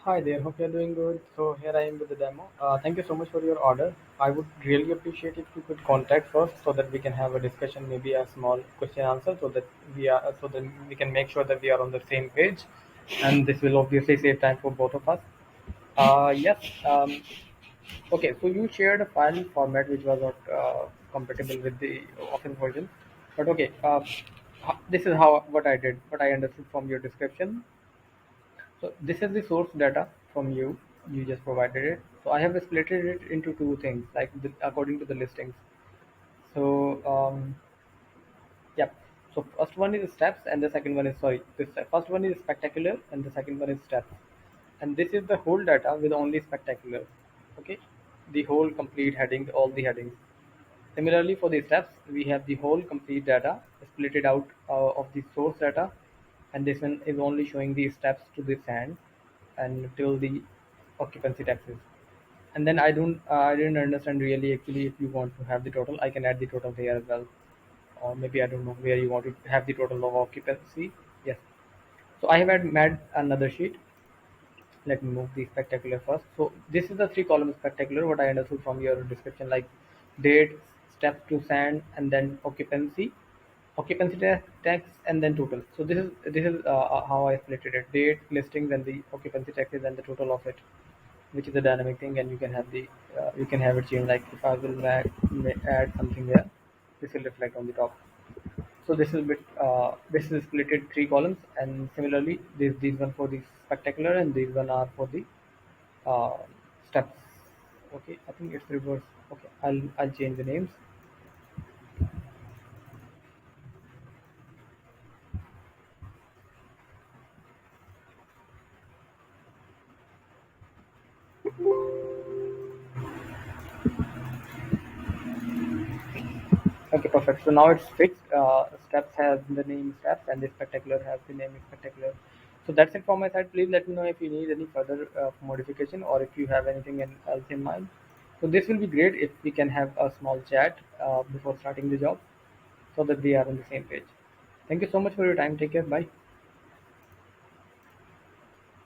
Hi there, hope you're doing good. So here I am with the demo. Thank you so much for your order. I would really appreciate if you could contact first so that we can have a discussion, maybe a small question answer, so that we can make sure that we are on the same page, and this will obviously save time for both of us. Yes. Okay. So you shared a file format which was not compatible with the Office version, but okay. This is how what I did, what I understood from your description. So this is the source data from you. You just provided it. So I have split it into two things, like according to the listings. So yeah. So first one is steps, and the second one is sorry. This first one is spectacular, and the second one is steps. And this is the whole data with only spectacular. Okay, the whole complete heading, all the headings. Similarly, for the steps, we have the whole complete data split it out of the source data, and this one is only showing the steps to this end and till the occupancy taxes. And then I didn't understand really actually if you want to have the total, I can add the total here as well, or maybe I don't know where you want to have the total of occupancy. Yes. So I have made another sheet. Let me move the spectacular first. So this is the three column spectacular. What I understood from your description, like date, steps to sand, and then occupancy tax, and then total. So this is how I split it: date, listings, and the occupancy taxes, and the total of it, which is a dynamic thing, and you can have it change. Like if I will add something here, this will reflect on the top. So this is split in three columns, and similarly these one for the spectacular, and these one are for the uh, steps. Okay, I think it's reverse. Okay, I'll change the names. Okay, perfect. So now it's fixed. Steps has the name steps, and the spectacular has the name spectacular. So that's it from my side. Please let me know if you need any further modification, or if you have anything else in mind. So this will be great if we can have a small chat before starting the job, so that we are on the same page. Thank you so much for your time. Take care. Bye.